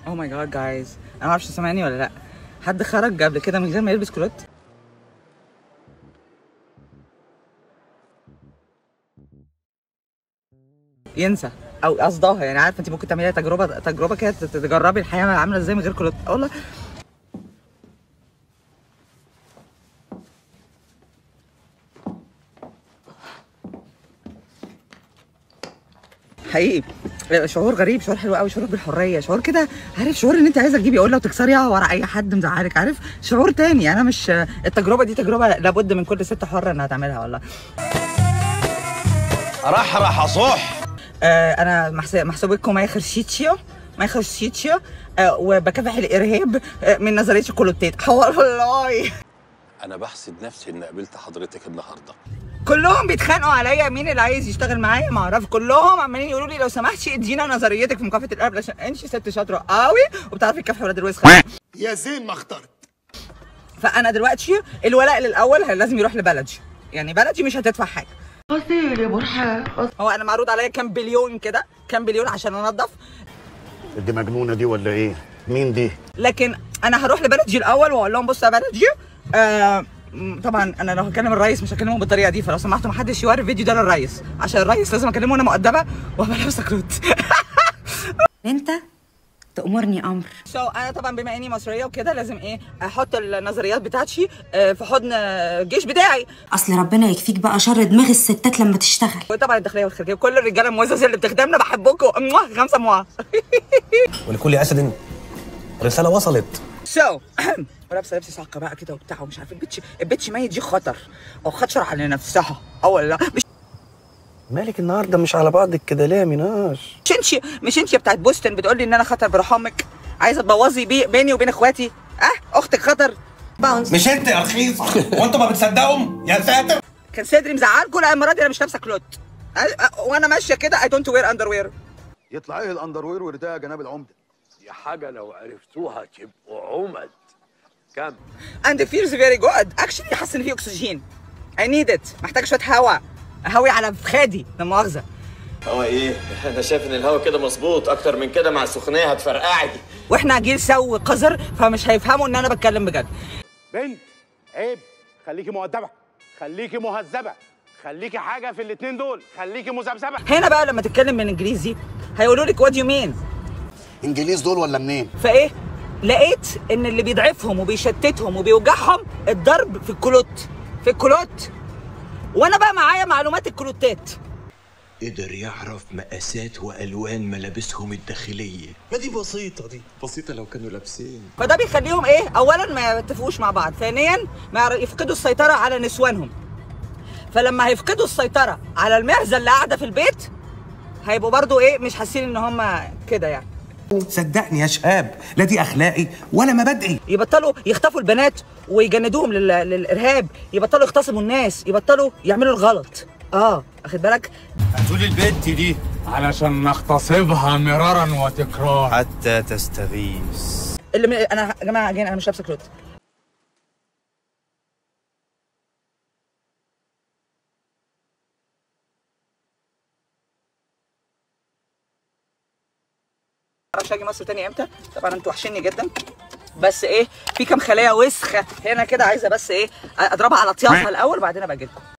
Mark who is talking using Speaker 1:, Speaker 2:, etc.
Speaker 1: اوه ماي جاد جايز، انا ما اعرفش سامعني ولا لا. حد خرج قبل كده من غير ما يلبس كلوت؟ ينسى او قصدها، يعني عارفه انت ممكن تعملي تجربه كده، تجربي الحياه عامله ازاي من غير كلوت. والله حقيقي شعور غريب، شعور حلو قوي، شعور بالحريه، شعور كده، عارف شعور ان انت عايزه تجيبي عقله وتكسريها ورا اي حد مزعلك، عارف شعور تاني. انا مش التجربه دي تجربه لابد من كل ست حره انها تعملها والله.
Speaker 2: راح اصح.
Speaker 1: انا محسوبكم ماي خرشيتشيو وبكافح الارهاب من نظريه الكلوتات. والله
Speaker 2: انا بحسد نفسي اني قابلت حضرتك النهارده.
Speaker 1: كلهم بيتخانقوا عليا مين اللي عايز يشتغل معايا، ما اعرف، كلهم عمالين يقولوا لي لو سمحتي ادينا نظريتك في مكافحه الارهاب عشان انت ست شاطره قوي وبتعرفي تكافحي ولاد الوسخه.
Speaker 2: يا زين ما اخترت.
Speaker 1: فانا دلوقتي الولاء للاول لازم يروح لبلدي، يعني بلدي مش هتدفع حاجه. قصير يا برحة. هو انا معروض عليا كام بليون كده، كام بليون عشان انضف.
Speaker 3: دي مجنونه دي ولا ايه؟ مين دي؟
Speaker 1: لكن انا هروح لبلدي الاول واقول لهم بصوا يا بلدي، طبعا انا لو هكلم الرئيس مش هكلمه بالطريقه دي، فلو سمحتوا ما حدش يوري الفيديو ده للرئيس، عشان الرئيس لازم اكلمه وانا مؤدبه وابقى لابسه كروت.
Speaker 4: انت تأمرني امر.
Speaker 1: انا طبعا بما اني مصريه وكده لازم ايه احط النظريات بتاعتي في حضن الجيش بتاعي.
Speaker 4: اصل ربنا يكفيك بقى شر دماغ الستات لما تشتغل.
Speaker 1: وطبعا الداخليه والخارجيه وكل الرجاله الموزعه اللي بتخدمنا بحبكم 5
Speaker 5: ولكل اسد رساله وصلت.
Speaker 1: ولابسه لبس صعقه بقى كده وبتاع ومش عارفه البيتش ميت دي خطر او خطر على نفسها او لا.
Speaker 5: مالك النهارده مش على بعضك كده ليه يا ميناش؟
Speaker 1: مش انت بتاعت بوسطن بتقولي ان انا خطر برحمك، عايزه تبوظي بيني وبين اخواتي. اختك خطر.
Speaker 5: مش انت يا رخيصه وانتوا ما بتصدقهم يا ساتر.
Speaker 1: كان صدري مزعلكم. لا المره دي انا مش لابسه كلوت وانا ماشيه كده. اي دونت وير اندر وير.
Speaker 3: يطلع ايه الاندر وير ورداء جناب العمده؟
Speaker 2: يا حاجه لو عرفتوها تبقوا عمد. كم
Speaker 1: and it feels very good actually. حاسس ان فيه اكسجين. I need it. محتاج شويه هواء هوي على فخادي لا مؤاخذه.
Speaker 6: هو ايه؟ انا شايف ان الهوا كده مظبوط، اكتر من كده مع السخونيه هتفرقعي.
Speaker 1: واحنا جيل سو قذر فمش هيفهموا ان انا بتكلم بجد.
Speaker 7: بنت عيب، خليكي مؤدبه، خليكي مهذبه، خليكي حاجه في الاثنين دول، خليكي مذبذبه.
Speaker 1: هنا بقى لما تتكلم من انجليزي هيقولوا لك وات يو مين.
Speaker 3: انجليز دول ولا منين؟
Speaker 1: فايه؟ لقيت ان اللي بيضعفهم وبيشتتهم وبيوجعهم الضرب في الكلوت. وانا بقى معايا معلومات الكلوتات.
Speaker 8: قدر يعرف مقاسات والوان ملابسهم الداخليه. ما دي بسيطه لو كانوا لابسين.
Speaker 1: فده بيخليهم ايه؟ اولا ما يتفقوش مع بعض، ثانيا ما يفقدوا السيطره على نسوانهم. فلما هيفقدوا السيطره على المعزه اللي قاعده في البيت هيبقوا برضو ايه مش حاسين ان هم كده يعني.
Speaker 5: صدقني يا شهاب، لا دي اخلاقي ولا مبادئي.
Speaker 1: يبطلوا يخطفوا البنات ويجندوهم للارهاب، يبطلوا يغتصبوا الناس، يبطلوا يعملوا الغلط. اخد بالك؟
Speaker 9: هاتوا لي البت دي علشان نغتصبها مرارا وتكرارا
Speaker 8: حتى تستغيث.
Speaker 1: انا يا جماعه انا مش لابسه كلوت. معرفش اجي مصر تاني امتى، طبعا انتوا وحشيني جدا، بس ايه في كام خليه وسخه هنا كده عايزه بس ايه اضربها على طيافها الاول وبعدين ابقى اجي لكم.